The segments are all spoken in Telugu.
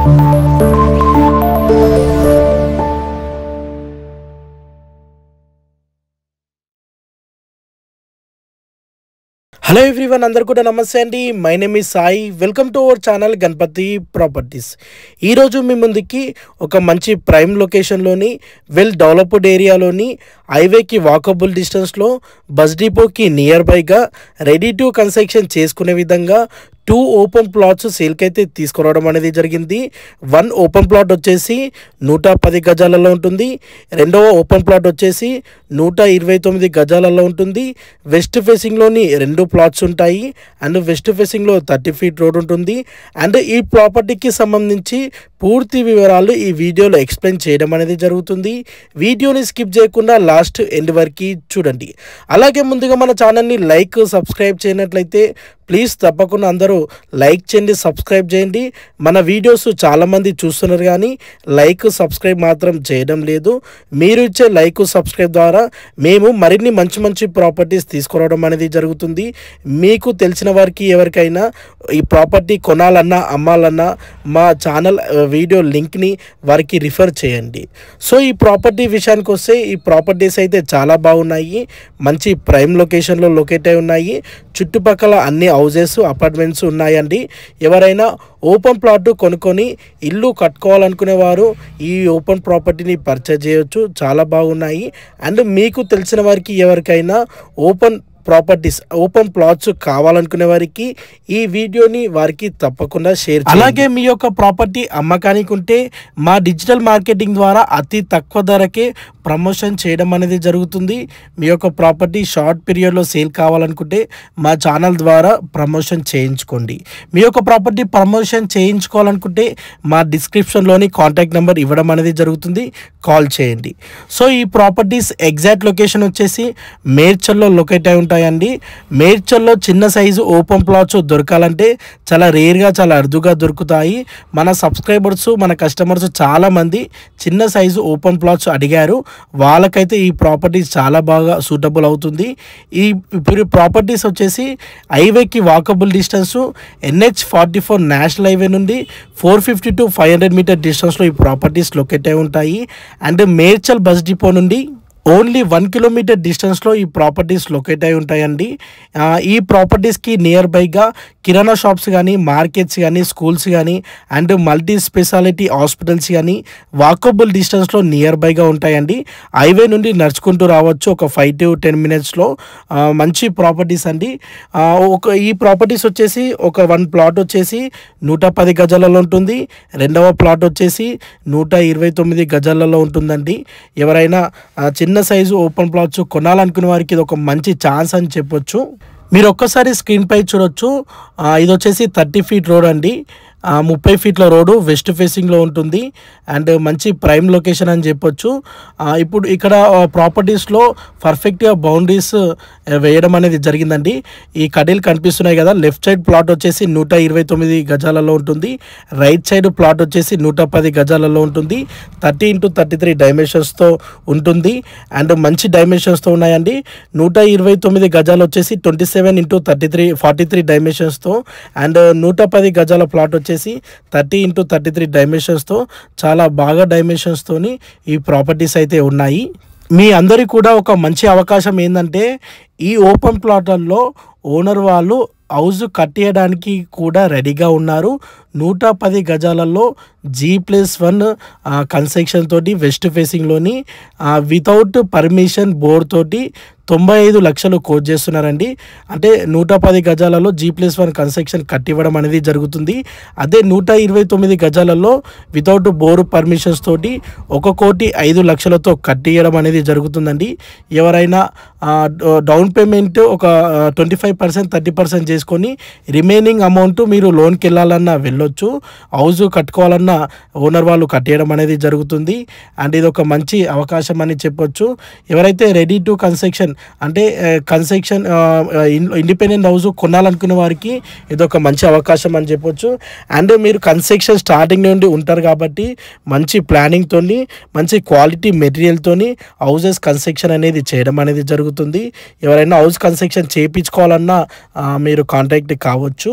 హలో ఎవ్రీవన్, అందరు కూడా నమస్తే అండి. My name is Sai. Welcome to our channel Ganapathi properties. ఈరోజు మీ ముందుకి ఒక మంచి ప్రైమ్ లొకేషన్లోని వెల్ డెవలప్డ్ ఏరియాలోని హైవేకి వాకబుల్ డిస్టెన్స్లో బస్ డిపోకి నియర్ బైగా రెడీ టు కన్స్ట్రక్షన్ చేసుకునే విధంగా 2 ఓపెన్ ప్లాట్స్ సేల్కి అయితే తీసుకురావడం అనేది జరిగింది. 1 ఓపెన్ ప్లాట్ వచ్చేసి 110 గజాలలో ఉంటుంది. రెండవ ఓపెన్ ప్లాట్ వచ్చేసి 129 గజాలలో ఉంటుంది. వెస్ట్ ఫేసింగ్లోని 2 ప్లాట్స్ ఉంటాయి అండ్ వెస్ట్ ఫేసింగ్లో 30 ఫీట్ రోడ్ ఉంటుంది. అండ్ ఈ ప్రాపర్టీకి సంబంధించి పూర్తి వివరాలు ఈ వీడియోలో ఎక్స్ప్లెయిన్ చేయడం అనేది జరుగుతుంది. వీడియోని స్కిప్ చేయకుండా లాస్ట్ ఎండ్ వరకు చూడండి. అలాగే ముందుగా మన ఛానల్ని లైక్ సబ్స్క్రైబ్ చేయనట్లయితే ప్లీజ్ తప్పకుండా అందరూ లైక్ చేయండి, సబ్స్క్రైబ్ చేయండి. మన వీడియోస్ చాలామంది చూస్తున్నారు కానీ లైక్ సబ్స్క్రైబ్ మాత్రం చేయడం లేదు. మీరు ఇచ్చే లైక్ సబ్స్క్రైబ్ ద్వారా మేము మరిన్ని మంచి మంచి ప్రాపర్టీస్ తీసుకురావడం అనేది జరుగుతుంది. మీకు తెలిసిన వారికి ఎవరికైనా ఈ ప్రాపర్టీ కొనాలన్నా అమ్మాలన్నా మా ఛానల్ వీడియో లింక్ని వారికి రిఫర్ చేయండి. సో ఈ ప్రాపర్టీ విషయానికి వస్తే ఈ ప్రాపర్టీస్ అయితే చాలా బాగున్నాయి. మంచి ప్రైమ్ లొకేషన్లో లొకేట్ అయి ఉన్నాయి. చుట్టుపక్కల అన్ని హౌజెస్ అపార్ట్మెంట్స్ ఉన్నాయండి. ఎవరైనా ఓపెన్ ప్లాట్ కొనుక్కొని ఇల్లు కట్టుకోవాలనుకునేవారు ఈ ఓపెన్ ప్రాపర్టీని పర్చేజ్ చేయొచ్చు. చాలా బాగున్నాయి. అండ్ మీకు తెలిసిన వారికి ఎవరికైనా ఓపెన్ ప్రాపర్టీస్ ఓపెన్ ప్లాట్స్ కావాలనుకునే వారికి ఈ వీడియోని వారికి తప్పకుండా షేర్ చేయండి. అలాగే మీ యొక్క ప్రాపర్టీ అమ్మకానికి ఉంటే మా డిజిటల్ మార్కెటింగ్ ద్వారా అతి తక్కువ ధరకే ప్రమోషన్ చేయడం అనేది జరుగుతుంది. మీ యొక్క ప్రాపర్టీ షార్ట్ పీరియడ్లో సేల్ కావాలనుకుంటే మా ఛానల్ ద్వారా ప్రమోషన్ చేయించుకోండి. మీ యొక్క ప్రాపర్టీ ప్రమోషన్ చేయించుకోవాలనుకుంటే మా డిస్క్రిప్షన్లోని కాంటాక్ట్ నెంబర్ ఇవ్వడం అనేది జరుగుతుంది, కాల్ చేయండి. సో ఈ ప్రాపర్టీస్ ఎగ్జాక్ట్ లొకేషన్ వచ్చేసి మేడ్చల్లో లొకేట్ అయి ఉంటాయండి. మేడ్చల్లో చిన్న సైజు ఓపెన్ ప్లాట్స్ దొరకాలంటే చాలా రేర్గా, చాలా అరుదుగా దొరుకుతాయి. మన సబ్స్క్రైబర్స్, మన కస్టమర్స్ చాలామంది చిన్న సైజు ఓపెన్ ప్లాట్స్ అడిగారు. వాళ్ళకైతే ఈ ప్రాపర్టీస్ చాలా బాగా సూటబుల్ అవుతుంది. ఈ ప్రాపర్టీస్ వచ్చేసి హైవేకి walkable distance NH44 national highway నుండి 450 to 500 మీటర్ డిస్టెన్స్లో ఈ ప్రాపర్టీస్ లొకేట్ అయి ఉంటాయి. అండ్ మేడ్చల్ బస్ డిపో నుండి ఓన్లీ 1 కిలోమీటర్ డిస్టెన్స్లో ఈ ప్రాపర్టీస్ లొకేట్ అయి ఉంటాయండి. ఈ ప్రాపర్టీస్కి నియర్ బైగా కిరాణా షాప్స్ కానీ, మార్కెట్స్ కానీ, స్కూల్స్ కానీ అండ్ మల్టీ స్పెషాలిటీ హాస్పిటల్స్ కానీ వాకబుల్ డిస్టెన్స్లో నియర్ బైగా ఉంటాయండి. హైవే నుండి నడుచుకుంటూ రావచ్చు ఒక 5 to 10 మినిట్స్లో. మంచి ప్రాపర్టీస్ అండి. ఈ ప్రాపర్టీస్ వచ్చేసి ఒక 1 ప్లాట్ వచ్చేసి 110 గజాలలో ఉంటుంది. రెండవ ప్లాట్ వచ్చేసి 129 గజాలలో ఉంటుందండి. ఎవరైనా చిన్న సైజు ఓపెన్ ప్లాట్స్ కొనాలనుకునే వారికి ఇది ఒక మంచి ఛాన్స్ అని చెప్పొచ్చు. మీరు ఒక్కసారి స్క్రీన్ పై చూడొచ్చు. ఇది వచ్చేసి 30 ఫీట్ రోడ్ అండి. 30 ఫీట్ల రోడ్డు వెస్ట్ ఫేసింగ్లో ఉంటుంది. అండ్ మంచి ప్రైమ్ లొకేషన్ అని చెప్పొచ్చు. ఇప్పుడు ఇక్కడ ప్రాపర్టీస్లో పర్ఫెక్ట్గా బౌండరీస్ వేయడం అనేది జరిగిందండి. ఈ కడీలు కనిపిస్తున్నాయి కదా, లెఫ్ట్ సైడ్ ప్లాట్ వచ్చేసి 129 గజాలలో ఉంటుంది. రైట్ సైడ్ ప్లాట్ వచ్చేసి 110 గజాలలో ఉంటుంది. 30 into 33 డైమెన్షన్స్తో ఉంటుంది. అండ్ మంచి డైమెన్షన్స్తో ఉన్నాయండి. 129 గజాలు వచ్చేసి 27 into 33 43 డైమెన్షన్స్తో అండ్ 110 గజాల ప్లాట్ వచ్చేసి 30 into 33 డైమెన్షన్స్తో చాలా బాగా డైమెన్షన్స్తోని ఈ ప్రాపర్టీస్ అయితే ఉన్నాయి. మీ అందరికీ కూడా ఒక మంచి అవకాశం ఏంటంటే ఈ ఓపెన్ ప్లాట్లలో ఓనర్ వాళ్ళు హౌస్ కట్టేయడానికి కూడా రెడీగా ఉన్నారు. 110 గజాలలో G+1 కన్స్ట్రక్షన్ తోటి వెస్ట్ ఫేసింగ్లోని వితౌట్ పర్మిషన్ బోర్డ్ తోటి 95 లక్షలు కోట్ చేస్తున్నారండి. అంటే 110 గజాలలో G+1 కన్స్ట్రక్షన్ కట్టివ్వడం అనేది జరుగుతుంది. అదే 129 గజాలలో వితౌట్ బోర్ పర్మిషన్స్ తోటి 1,05,00,000తో కట్టియడం అనేది జరుగుతుందండి. ఎవరైనా డౌన్ పేమెంట్ ఒక 25% 30% చేసుకొని రిమైనింగ్ అమౌంట్ మీరు లోన్కి వెళ్ళాలన్నా వెళ్ళొచ్చు, హౌస్ కట్టుకోవాలన్నా ఓనర్ వాళ్ళు కట్టేయడం అనేది జరుగుతుంది. అండ్ ఇది ఒక మంచి అవకాశం అని చెప్పొచ్చు. ఎవరైతే రెడీ టు కన్స్ట్రక్షన్ అంటే కన్స్ట్రక్షన్ ఇండిపెండెంట్ హౌస్ కొనాలనుకునే వారికి ఇది ఒక మంచి అవకాశం అని చెప్పొచ్చు. అండ్ మీరు కన్స్ట్రక్షన్ స్టార్టింగ్ నుండి ఉంటారు కాబట్టి మంచి ప్లానింగ్తో మంచి క్వాలిటీ మెటీరియల్తోని హౌసెస్ కన్స్ట్రక్షన్ అనేది చేయడం అనేది జరుగుతుంది. ఎవరైనా హౌస్ కన్స్ట్రక్షన్ చేయించుకోవాలన్నా మీరు కాంటాక్ట్ కావచ్చు.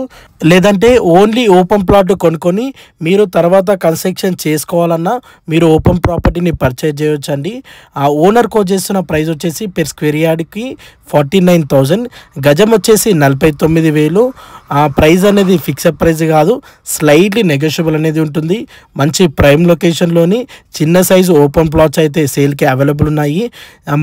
లేదంటే ఓన్లీ ఓపెన్ ప్లాట్ కొనుక్కొని మీరు తర్వాత కన్స్ట్రక్షన్ చేసుకోవాలన్నా మీరు ఓపెన్ ప్రాపర్టీని పర్చేజ్ చేయొచ్చు అండి. ఆ ఓనర్ కోట్ చేస్తున్న ప్రైస్ వచ్చేసి పెర్ స్క్వేర్ యార్డ్కి 49,000, గజం వచ్చేసి 49,000. ఆ ప్రైస్ అనేది ఫిక్స్డ్ ప్రైస్ కాదు, స్లైట్లీ నెగోషియబుల్ అనేది ఉంటుంది. మంచి ప్రైమ్ లొకేషన్లోని చిన్న సైజు ఓపెన్ ప్లాట్స్ అయితే సేల్కి అవైలబుల్ ఉన్నాయి.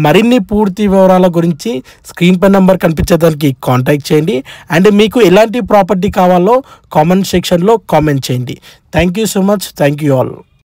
మరిన్ని పూర్తి వివరాల గురించి స్క్రీన్ పై నెంబర్ కనిపించేదానికి కాంటాక్ట్ చేయండి. అండ్ మీకు ఎలాంటి ప్రాపర్టీ కావాలో కామెంట్ సెక్షన్లో కామెంట్ చేయండి. Thank you so much. Thank you all.